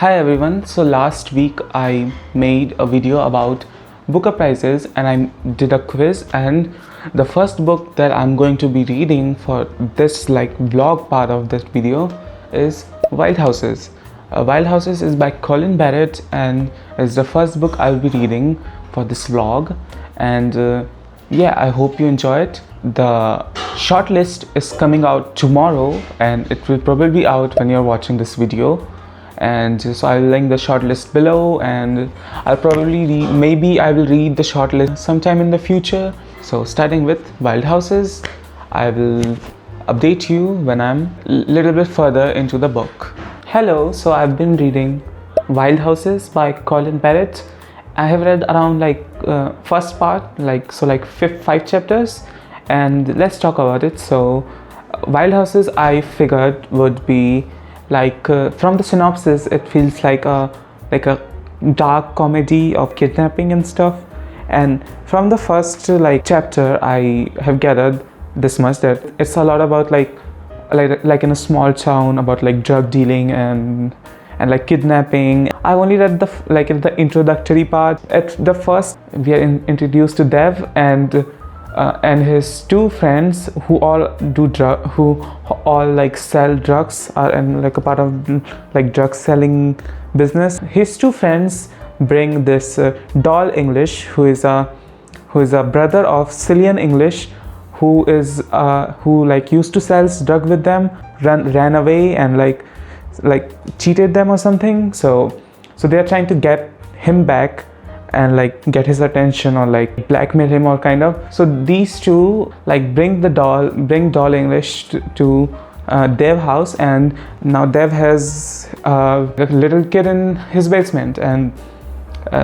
Hi everyone, so last week I made a video about book prizes and I did a quiz, and the first book that I'm going to be reading for this vlog part of this video is Wild Houses. Wild Houses is by Colin Barrett and is the first book I'll be reading for this vlog, and yeah, I hope you enjoy it. The shortlist is coming out tomorrow and it will probably be out when you're watching this video. And so I'll link the shortlist below, and I'll probably maybe I will read the shortlist sometime in the future. So starting with Wild Houses, I will update you when I'm a little bit further into the book. Hello, so I've been reading Wild Houses by Colin Barrett. I have read around first part, five chapters, and let's talk about it. So Wild Houses I figured would be from the synopsis it feels like a dark comedy of kidnapping and stuff, and from the first chapter I have gathered this much, that it's a lot about like in a small town about drug dealing and kidnapping. I only read the in the introductory part. At the first we are introduced to Dev and his two friends who all sell drugs, and a part of drug selling business. His two friends bring this Doll English, who is a brother of Cillian English, who used to sell drug with them, ran away and cheated them or something. So they are trying to get him back and get his attention or blackmail him or kind of. So these two bring Doll English to Dev house, and now Dev has a little kid in his basement, and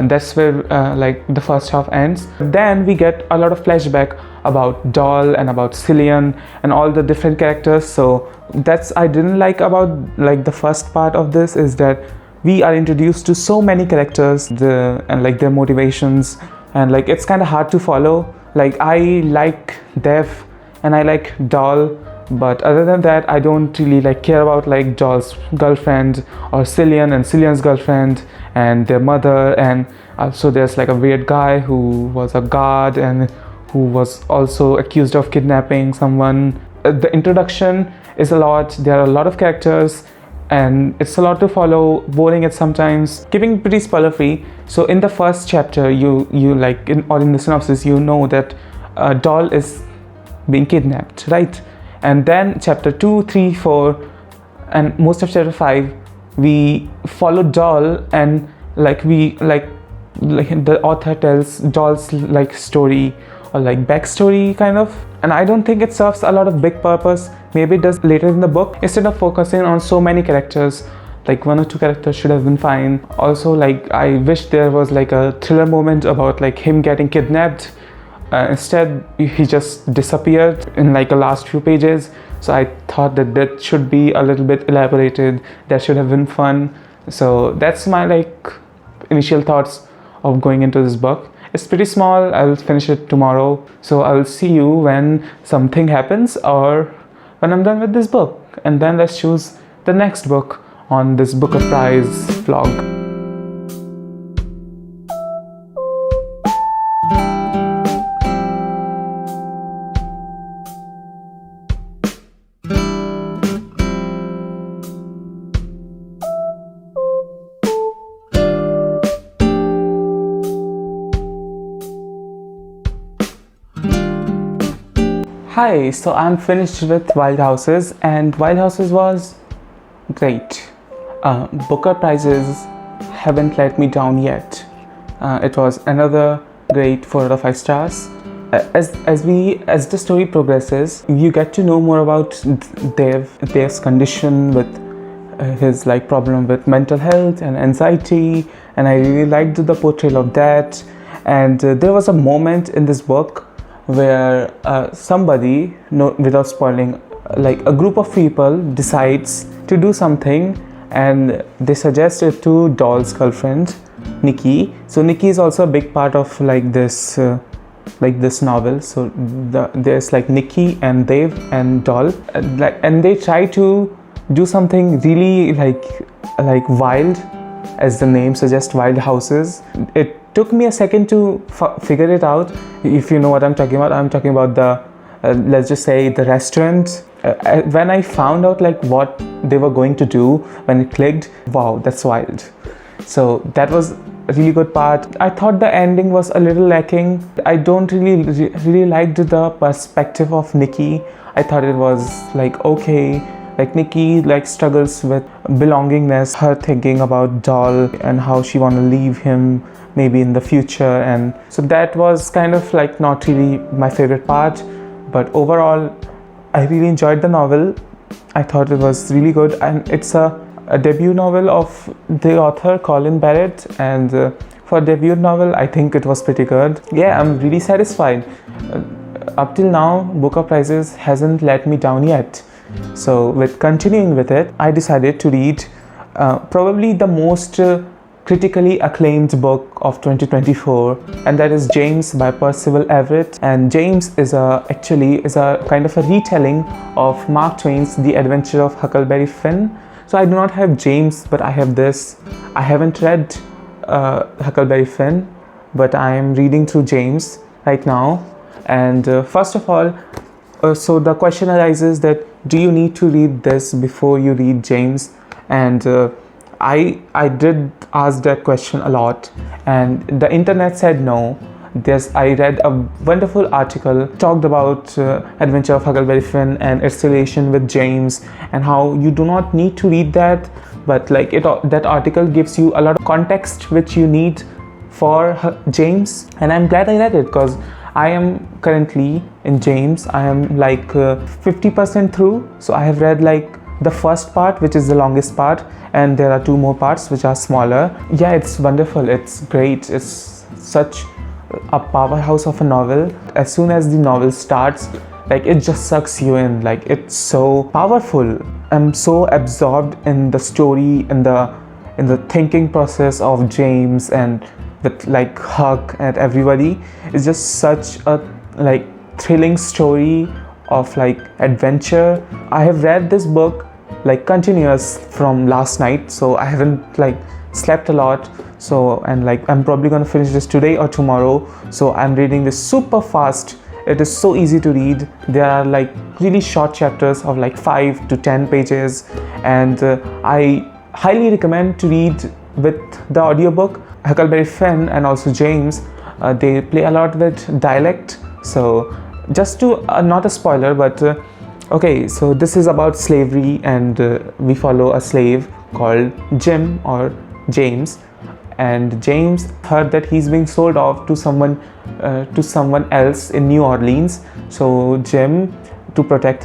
that's where the first half ends. Then we get a lot of flashback about Doll and about Cillian and all the different characters. So that's I didn't like about the first part of this, is that we are introduced to so many characters and their motivations, and it's kind of hard to follow. I like Dev and I like Doll, but other than that I don't really care about Doll's girlfriend or Cillian and Cillian's girlfriend and their mother. And also there's a weird guy who was a guard and who was also accused of kidnapping someone. The introduction is a lot. There are a lot of characters and it's a lot to follow, boring at sometimes, keeping pretty spoiler free. So in the first chapter you in the synopsis you know that Doll is being kidnapped, right? And then chapter 2, 3, 4 and most of chapter 5 we follow Doll, and the author tells Doll's story or backstory kind of, and I don't think it serves a lot of big purpose. Maybe it does later in the book. Instead of focusing on so many characters, one or two characters should have been fine. Also I wish there was a thriller moment about him getting kidnapped. Instead he just disappeared in the last few pages. So I thought that should be a little bit elaborated. That should have been fun. So that's my initial thoughts of going into this book. It's pretty small. I will finish it tomorrow. So I will see you when something happens or when I'm done with this book, and then let's choose the next book on this book of prize vlog. Hi, so I'm finished with Wild Houses, and Wild Houses was great. Booker prizes haven't let me down yet. It was another great 4 out of 5 stars. As the story progresses, you get to know more about Dev's condition with his problem with mental health and anxiety, and I really liked the portrayal of that. And there was a moment in this book where somebody, without spoiling, a group of people decides to do something, and they suggest it to Doll's girlfriend Nikki. So Nikki is also a big part of this novel. So there's Nikki and Dev and Doll, and they try to do something really wild as the name suggests, wild houses. It took me a second to figure it out. If you know what I'm talking about, I'm talking about the let's just say the restaurant. When I found out like what they were going to do, when it clicked, wow, that's wild. So that was a really good part. I thought the ending was a little lacking. I don't really liked the perspective of Nikki. I thought it was like okay, like Nikki like struggles with belongingness, her thinking about Doll and how she want to leave him maybe in the future, and so that was kind of like not really my favorite part. But overall, I really enjoyed the novel. I thought it was really good, and it's a debut novel of the author Colin Barrett, and for a debut novel I think it was pretty good. Yeah, I'm really satisfied. Up till now, Booker Prizes hasn't let me down yet. So with continuing with it, I decided to read probably the most critically acclaimed book of 2024, and that is James by Percival Everett. And James is actually a kind of a retelling of Mark Twain's The Adventure of Huckleberry Finn. So I do not have James, but I have this. I haven't read Huckleberry Finn, but I am reading through James right now. And first of all, so the question arises that do you need to read this before you read James? And I did ask that question a lot, and the internet said no. I read a wonderful article talked about Adventure of Huckleberry Finn and its relation with James, and how you do not need to read that, but like that article gives you a lot of context which you need for James. And I'm glad I read it, because I am currently in James. I am like 50% through, so I have read like the first part, which is the longest part, and there are 2 more parts which are smaller. Yeah, it's wonderful, it's great, it's such a powerhouse of a novel. As soon as the novel starts, like it just sucks you in, like it's so powerful. I'm so absorbed in the story, in the thinking process of James, and with like Huck and everybody. It's just such a like thrilling story of like adventure. I have read this book like continuous from last night, so I haven't like slept a lot. So, and like I'm probably gonna finish this today or tomorrow. So I'm reading this super fast. It is so easy to read. There are like really short chapters of like 5 to 10 pages, and I highly recommend to read with the audiobook. Huckleberry Finn and also James, they play a lot with dialect. So just to not a spoiler, but okay, so this is about slavery, and we follow a slave called Jim or James, and James heard that he's being sold off to someone else in New Orleans. So Jim, to protect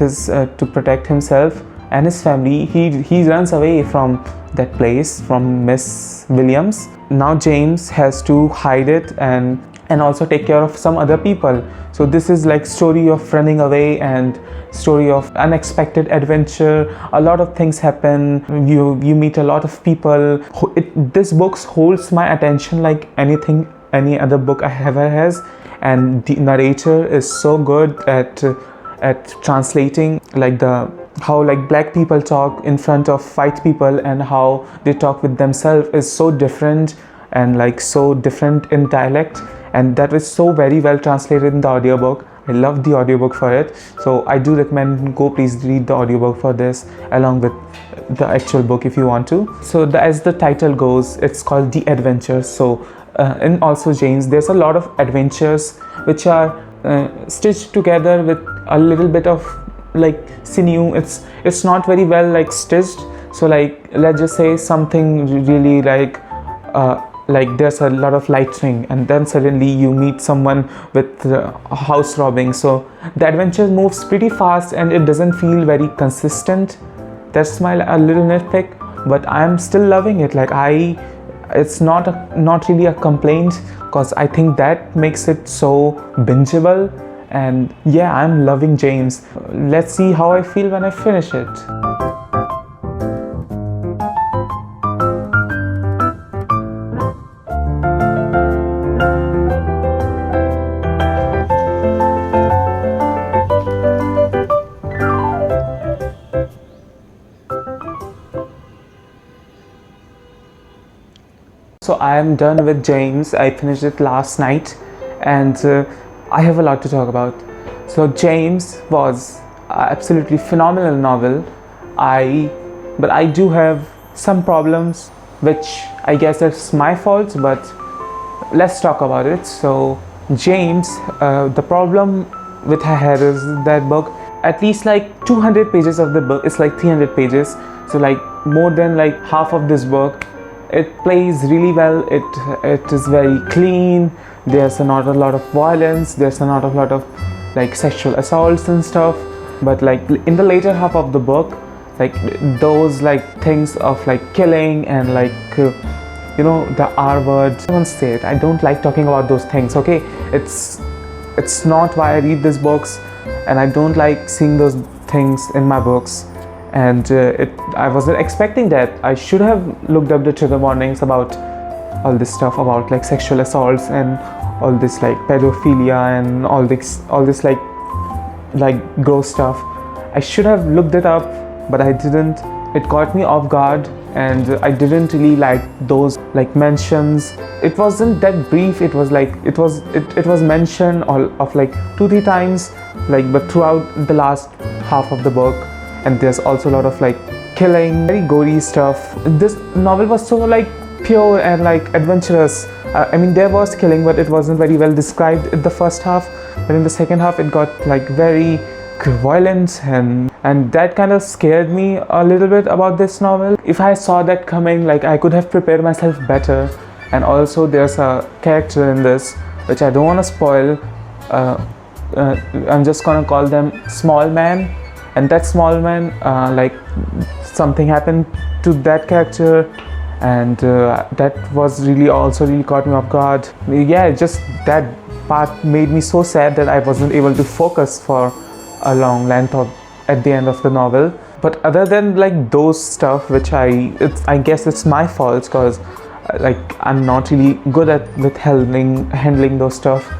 himself and his family, he runs away from that place, from Miss Williams. Now James has to hide it and also take care of some other people. So this is like story of running away and story of unexpected adventure. A lot of things happen. You meet a lot of people. This book holds my attention like any other book I ever has, and the narrator is so good at translating like how like black people talk in front of white people, and how they talk with themselves is so different, and like so different in dialect, and that was so very well translated in the audiobook. I love the audiobook for it, so I do recommend go please read the audiobook for this along with the actual book if you want to. So as the title goes, it's called The Adventures. So in also James, there's a lot of adventures which are stitched together with a little bit of like sinew. It's not very well like stitched. So like let's just say something really like there's a lot of lightning, and then suddenly you meet someone with house robbing. So the adventure moves pretty fast and it doesn't feel very consistent. That's my a little nitpick, but I'm still loving it. Like it's not really a complaint, because I think that makes it so bingeable. And yeah, I'm loving James. Let's see how I feel when I finish it. So I am done with James. I finished it last night, and I have a lot to talk about. So James was absolutely phenomenal novel. But I do have some problems, which I guess it's my fault. But let's talk about it. So James, the problem with I had is that book. At least like 200 pages of the book. It's like 300 pages. So like more than like half of this book. It plays really well. It is very clean. There's not a lot of violence. There's not a lot of like sexual assaults and stuff. But like in the later half of the book, like those like things of like killing and like the R word. I won't say it. I don't like talking about those things. Okay, it's not why I read these books, and I don't like seeing those things in my books. And I wasn't expecting that. I should have looked up the trigger warnings about all this stuff about like sexual assaults and all this like pedophilia and all this like gross stuff. I should have looked it up, but I didn't. It caught me off guard, and I didn't really like those like mentions. It wasn't that brief. It was like it was mentioned all of like 2-3 times, like, but throughout the last half of the book. And there's also a lot of like killing, very gory stuff. This novel was so like pure and like adventurous. I mean, there was killing, but it wasn't very well described in the first half. But in the second half, it got like very violent, and that kind of scared me a little bit about this novel. If I saw that coming, like I could have prepared myself better. And also, there's a character in this which I don't want to spoil. I'm just gonna call them Small Man. And that small man, like something happened to that character, and that was really caught me off guard. Yeah, just that part made me so sad that I wasn't able to focus for a long length at the end of the novel. But other than like those stuff, which I guess it's my fault, because like I'm not really good with handling those stuff.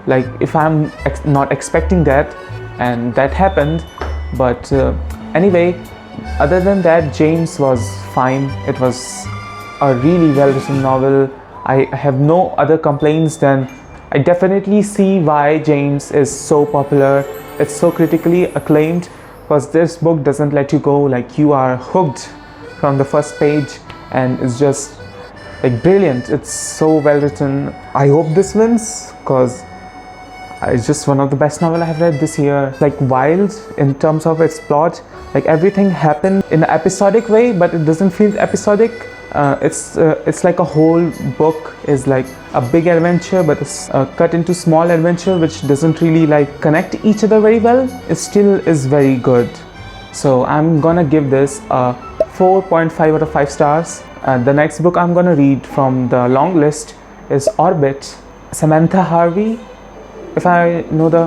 Like if I'm not expecting that, and that happened. But anyway, other than that, James was fine. It was a really well-written novel. I have no other complaints than I definitely see why James is so popular. It's so critically acclaimed, because this book doesn't let you go. Like you are hooked from the first page, and it's just like brilliant. It's so well-written. I hope this wins, because it's just one of the best novels I have read this year. Like wild in terms of its plot. Like everything happened in an episodic way, but it doesn't feel episodic. It's like a whole book is like a big adventure, but it's cut into small adventure, which doesn't really like connect each other very well. It still is very good. So I'm gonna give this a 4.5 out of 5 stars. The next book I'm gonna read from the long list is Orbit, Samantha Harvey, if I know the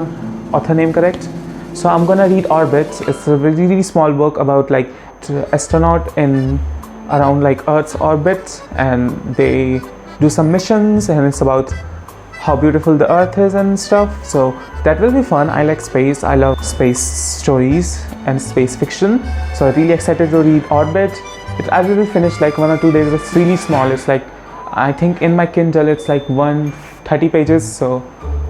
author name correct. So I'm gonna read Orbit. It's a really, really small book about like astronaut in around like Earth's orbit, and they do some missions, and it's about how beautiful the Earth is and stuff. So that will be fun. I like space. I love space stories and space fiction. So I'm really excited to read Orbit. I will finish like 1 or 2 days. It's really small. It's like, I think in my Kindle it's like 130 pages. So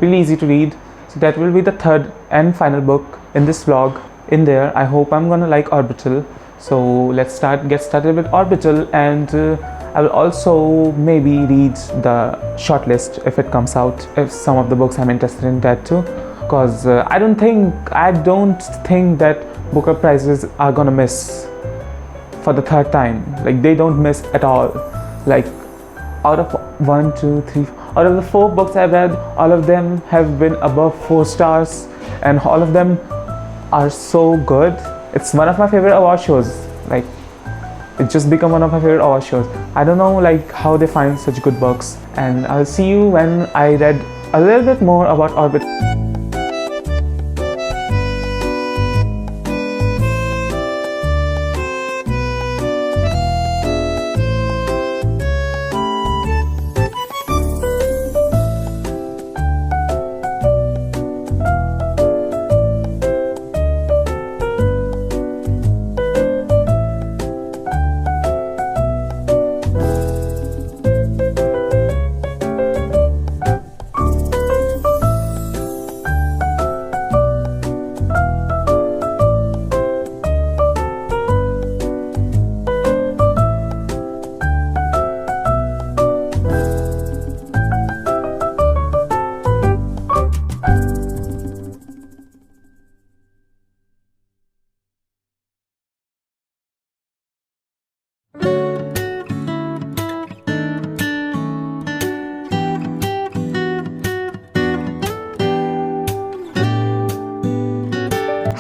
really easy to read. So that will be the third and final book in this vlog. In there, I hope I'm gonna like Orbital. So let's get started with Orbital, and I will also maybe read the shortlist if it comes out. If some of the books I'm interested in that too, because I don't think that Booker prizes are gonna miss for the third time. Like they don't miss at all. Like out of 1, 2, 3. Out of the 4 books I've read, all of them have been above 4 stars, and all of them are so good. It's one of my favorite award shows. Like it just become one of my favorite award shows. I don't know like how they find such good books, and I'll see you when I read a little bit more about Orbit.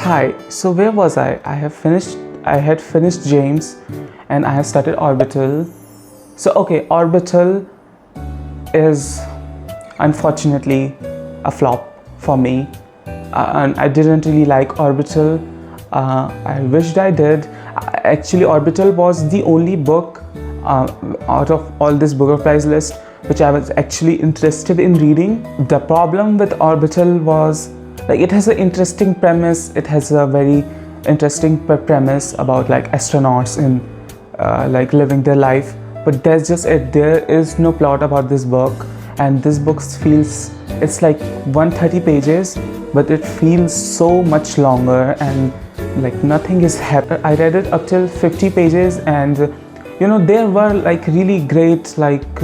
Hi, so where was I? I had finished James and I have started Orbital. So okay, Orbital is unfortunately a flop for me. And I didn't really like Orbital. I wished I did. Actually, Orbital was the only book out of all this Booker Prize list which I was actually interested in reading. The problem with Orbital was like it has an interesting premise. It has a very interesting premise about like astronauts in like living their life, but there's just it. There is no plot about this book, and this book feels it's like 130 pages, but it feels so much longer and like nothing is happening. I read it up till 50 pages, and you know there were like really great like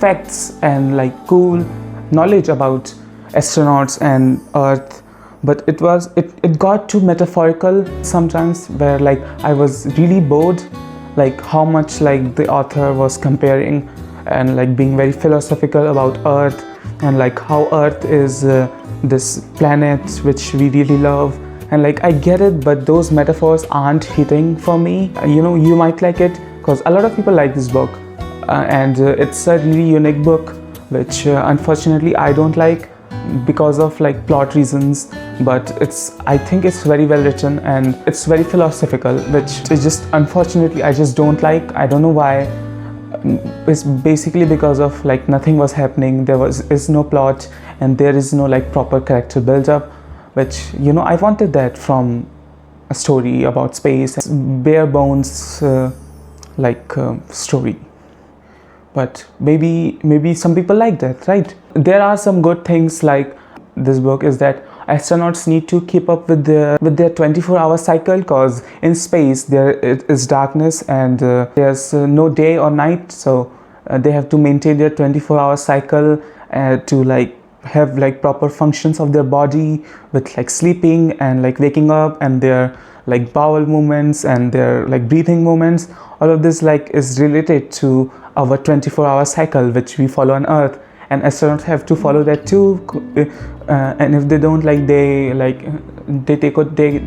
facts and like cool knowledge about astronauts and Earth, but it got too metaphorical sometimes, where like I was really bored, like how much like the author was comparing and like being very philosophical about Earth, and like how Earth is this planet which we really love. And like I get it, but those metaphors aren't hitting for me. You know, you might like it because a lot of people like this book, and it's a really unique book which unfortunately I don't like because of like plot reasons, but I think it's very well written and it's very philosophical, which is just unfortunately I just don't like. I don't know why. It's basically because of like nothing was happening. There is no plot and there is no like proper character build up, which you know I wanted that from a story about space, bare bones story. But maybe some people like that, right? There are some good things like this book is that astronauts need to keep up with their 24-hour cycle, because in space there is darkness and there's no day or night, so they have to maintain their 24-hour cycle to like have like proper functions of their body with like sleeping and like waking up and their like bowel movements and their like breathing movements. All of this like is related to our 24-hour cycle which we follow on Earth, and astronauts have to follow that too, and if they don't, like they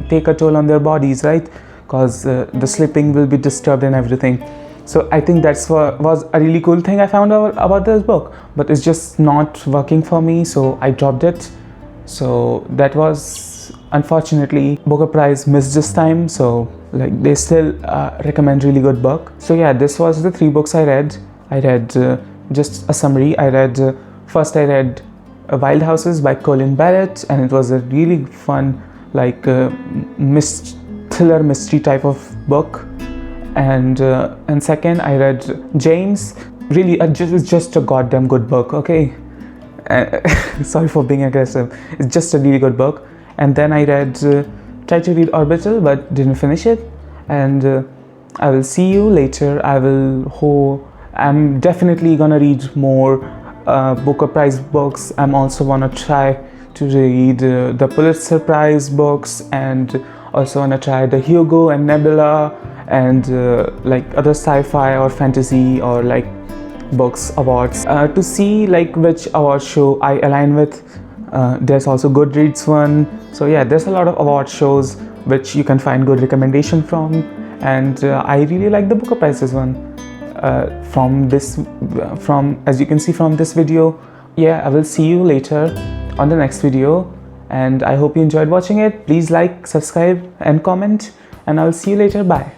take a toll on their bodies, right? Because the sleeping will be disturbed and everything. So I think that's what was a really cool thing I found out about this book, but it's just not working for me, so I dropped it. So that was unfortunately Booker Prize missed this time, so like they still recommend really good book. So yeah, this was the 3 books I read. Just a summary. First I read Wild Houses by Colin Barrett, and it was a really fun like thriller mystery type of book. And second I read James. Really it's just a goddamn good book, okay? Sorry for being aggressive. It's just a really good book. And then I tried to read Orbital but didn't finish it. And I will see you later. I'm definitely gonna read more Booker Prize books. I'm also wanna try to read the Pulitzer Prize books, and also wanna try the Hugo and Nebula and like other sci-fi or fantasy or like books awards to see like which award show I align with. There's also Goodreads one. So yeah, there's a lot of award shows which you can find good recommendation from, and I really like the Booker Prizes one. From as you can see from this video. Yeah, I will see you later on the next video, and I hope you enjoyed watching it. Please like, subscribe and comment, and I'll see you later. Bye.